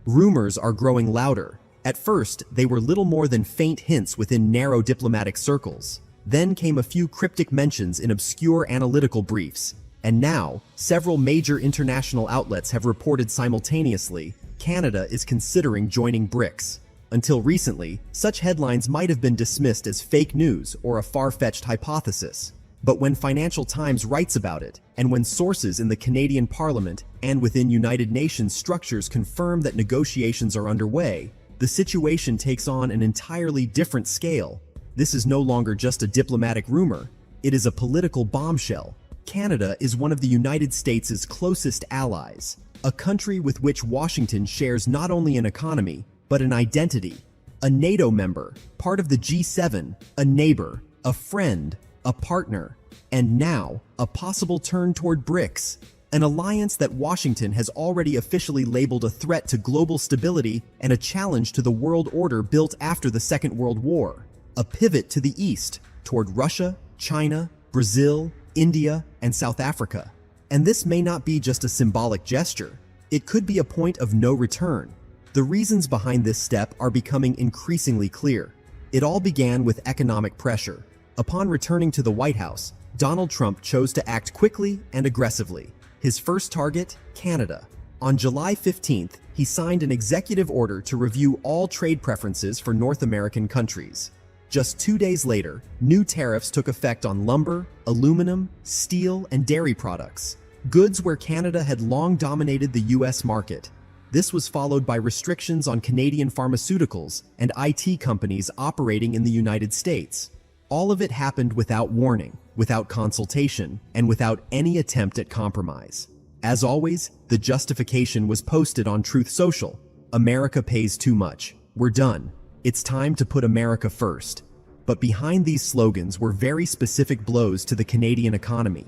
Rumors are growing louder. At first, they were little more than faint hints within narrow diplomatic circles. Then came a few cryptic mentions in obscure analytical briefs. And now, several major international outlets have reported simultaneously, Canada is considering joining BRICS. Until recently, such headlines might have been dismissed as fake news or a far-fetched hypothesis. But when Financial Times writes about it, and when sources in the Canadian Parliament and within United Nations structures confirm that negotiations are underway, the situation takes on an entirely different scale. This is no longer just a diplomatic rumor, it is a political bombshell. Canada is one of the United States' closest allies, a country with which Washington shares not only an economy, but an identity. A NATO member, part of the G7, a neighbor, a friend, a partner, and now, a possible turn toward BRICS, an alliance that Washington has already officially labeled a threat to global stability and a challenge to the world order built after the Second World War. A pivot to the east, toward Russia, China, Brazil, India, and South Africa. And this may not be just a symbolic gesture. It could be a point of no return. The reasons behind this step are becoming increasingly clear. It all began with economic pressure. Upon returning to the White House, Donald Trump chose to act quickly and aggressively. His first target, Canada. On July 15th, he signed an executive order to review all trade preferences for North American countries. Just 2 days later, new tariffs took effect on lumber, aluminum, steel, and dairy products, goods where Canada had long dominated the US market. This was followed by restrictions on Canadian pharmaceuticals and IT companies operating in the United States. All of it happened without warning, without consultation, and without any attempt at compromise. As always, the justification was posted on Truth Social. America pays too much. We're done. It's time to put America first. But behind these slogans were very specific blows to the Canadian economy.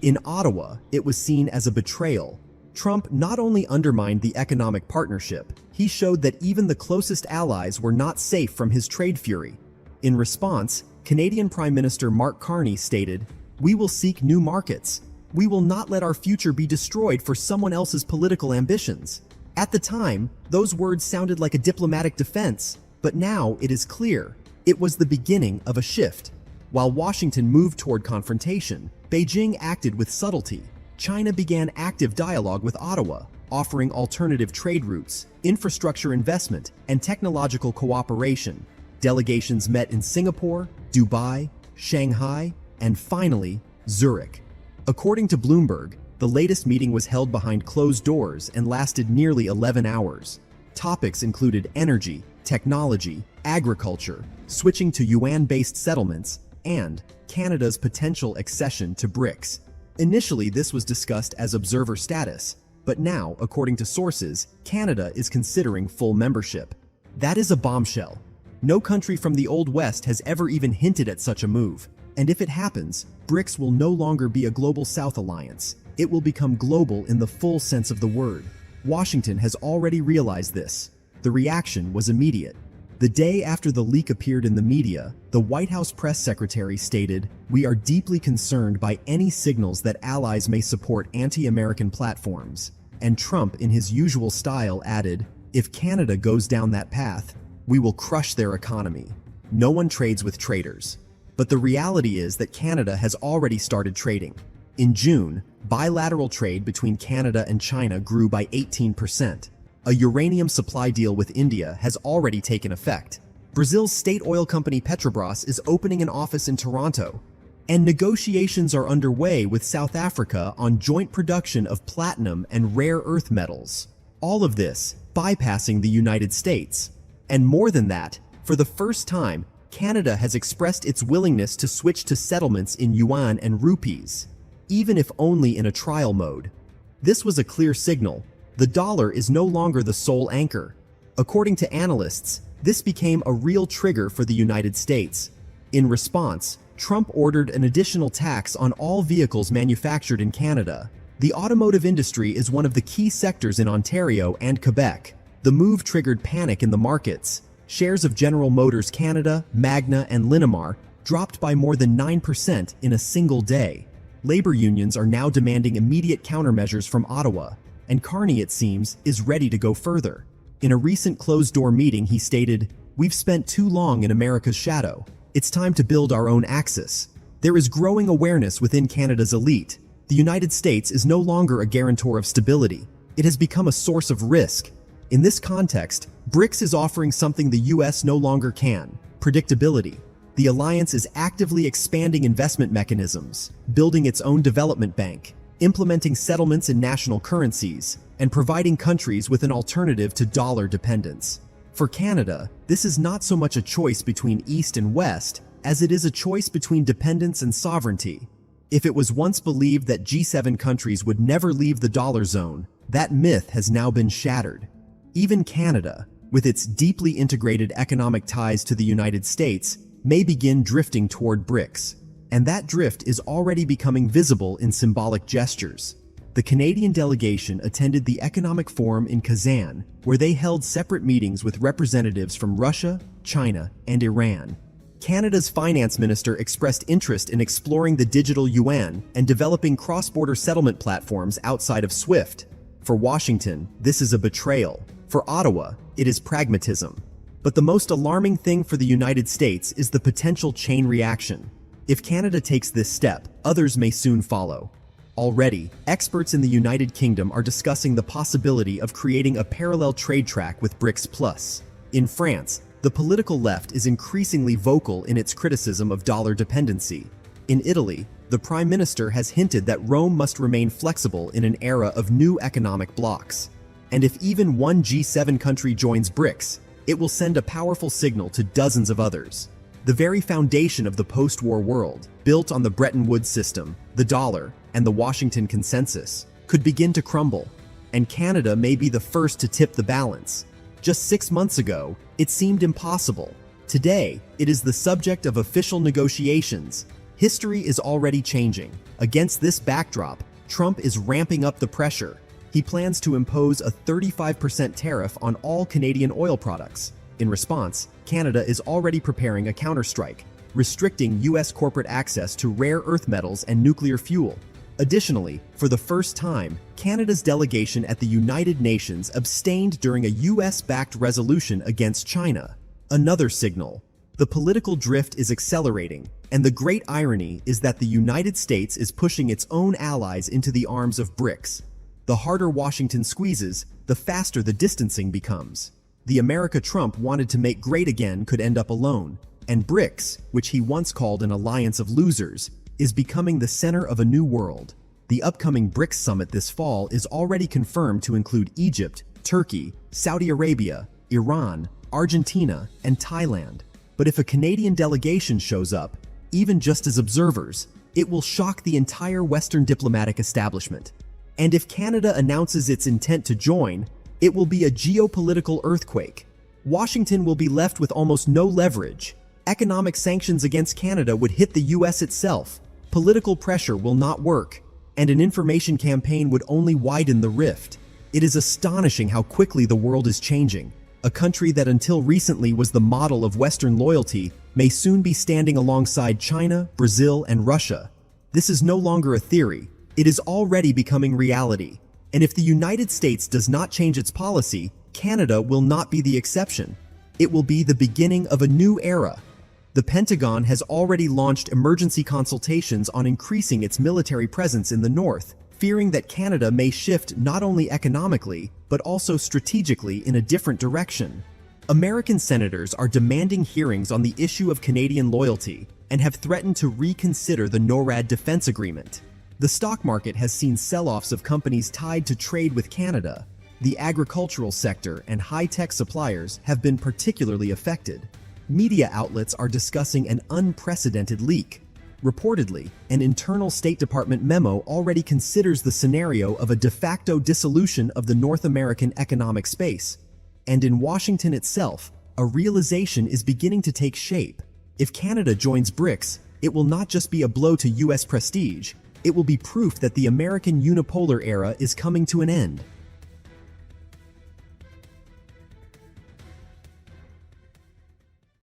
In Ottawa, it was seen as a betrayal. Trump not only undermined the economic partnership, he showed that even the closest allies were not safe from his trade fury. In response, Canadian Prime Minister Mark Carney stated, "We will seek new markets. We will not let our future be destroyed for someone else's political ambitions." At the time, those words sounded like a diplomatic defense, but now it is clear. It was the beginning of a shift. While Washington moved toward confrontation, Beijing acted with subtlety. China began active dialogue with Ottawa, offering alternative trade routes, infrastructure investment, and technological cooperation. Delegations met in Singapore, Dubai, Shanghai, and finally, Zurich. According to Bloomberg, the latest meeting was held behind closed doors and lasted nearly 11 hours. Topics included energy, technology, agriculture, switching to yuan-based settlements, and Canada's potential accession to BRICS. Initially, this was discussed as observer status, but now, according to sources, Canada is considering full membership. That is a bombshell. No country from the Old West has ever even hinted at such a move. And if it happens, BRICS will no longer be a Global South alliance. It will become global in the full sense of the word. Washington has already realized this. The reaction was immediate. The day after the leak appeared in the media, the White House press secretary stated, "We are deeply concerned by any signals that allies may support anti-American platforms." And Trump, in his usual style, added, "If Canada goes down that path, we will crush their economy. No one trades with traitors." But the reality is that Canada has already started trading. In June, bilateral trade between Canada and China grew by 18%. A uranium supply deal with India has already taken effect. Brazil's state oil company Petrobras is opening an office in Toronto. And negotiations are underway with South Africa on joint production of platinum and rare earth metals. All of this bypassing the United States. And more than that, for the first time, Canada has expressed its willingness to switch to settlements in yuan and rupees, even if only in a trial mode. This was a clear signal. The dollar is no longer the sole anchor. According to analysts, this became a real trigger for the United States. In response, Trump ordered an additional tax on all vehicles manufactured in Canada. The automotive industry is one of the key sectors in Ontario and Quebec. The move triggered panic in the markets. Shares of General Motors Canada, Magna, and Linamar dropped by more than 9% in a single day. Labor unions are now demanding immediate countermeasures from Ottawa, and Carney, it seems, is ready to go further. In a recent closed-door meeting, he stated, "We've spent too long in America's shadow. It's time to build our own axis." There is growing awareness within Canada's elite. The United States is no longer a guarantor of stability. It has become a source of risk. In this context, BRICS is offering something the US no longer can: predictability. The alliance is actively expanding investment mechanisms, building its own development bank, implementing settlements in national currencies, and providing countries with an alternative to dollar dependence. For Canada, this is not so much a choice between East and West as it is a choice between dependence and sovereignty. If it was once believed that G7 countries would never leave the dollar zone, that myth has now been shattered. Even Canada, with its deeply integrated economic ties to the United States, may begin drifting toward BRICS. And that drift is already becoming visible in symbolic gestures. The Canadian delegation attended the Economic Forum in Kazan, where they held separate meetings with representatives from Russia, China, and Iran. Canada's finance minister expressed interest in exploring the digital yuan and developing cross-border settlement platforms outside of SWIFT. For Washington, this is a betrayal. For Ottawa, it is pragmatism. But the most alarming thing for the United States is the potential chain reaction. If Canada takes this step, others may soon follow. Already, experts in the United Kingdom are discussing the possibility of creating a parallel trade track with BRICS+. In France, the political left is increasingly vocal in its criticism of dollar dependency. In Italy, the Prime Minister has hinted that Rome must remain flexible in an era of new economic blocs. And if even one G7 country joins BRICS, it will send a powerful signal to dozens of others. The very foundation of the post-war world, built on the Bretton Woods system, the dollar, and the Washington Consensus, could begin to crumble. And Canada may be the first to tip the balance. Just 6 months ago, it seemed impossible. Today, it is the subject of official negotiations. History is already changing. Against this backdrop, Trump is ramping up the pressure. He plans to impose a 35% tariff on all Canadian oil products. In response, Canada is already preparing a counterstrike, restricting US corporate access to rare earth metals and nuclear fuel. Additionally, for the first time, Canada's delegation at the United Nations abstained during a US-backed resolution against China. Another signal. The political drift is accelerating, and the great irony is that the United States is pushing its own allies into the arms of BRICS. The harder Washington squeezes, the faster the distancing becomes. The America Trump wanted to make great again could end up alone, and BRICS, which he once called an alliance of losers, is becoming the center of a new world. The upcoming BRICS summit this fall is already confirmed to include Egypt, Turkey, Saudi Arabia, Iran, Argentina, and Thailand. But if a Canadian delegation shows up, even just as observers, it will shock the entire Western diplomatic establishment. And if Canada announces its intent to join, it will be a geopolitical earthquake. Washington will be left with almost no leverage. Economic sanctions against Canada would hit the US itself. Political pressure will not work, and an information campaign would only widen the rift. It is astonishing how quickly the world is changing. A country that until recently was the model of Western loyalty may soon be standing alongside China, Brazil, and Russia. This is no longer a theory. It is already becoming reality. And if the United States does not change its policy, Canada will not be the exception. It will be the beginning of a new era. The Pentagon has already launched emergency consultations on increasing its military presence in the north, fearing that Canada may shift not only economically, but also strategically in a different direction. American senators are demanding hearings on the issue of Canadian loyalty and have threatened to reconsider the NORAD defense agreement. The stock market has seen sell-offs of companies tied to trade with Canada. The agricultural sector and high-tech suppliers have been particularly affected. Media outlets are discussing an unprecedented leak. Reportedly, an internal State Department memo already considers the scenario of a de facto dissolution of the North American economic space. And in Washington itself, a realization is beginning to take shape. If Canada joins BRICS, it will not just be a blow to US prestige, it will be proof that the American unipolar era is coming to an end.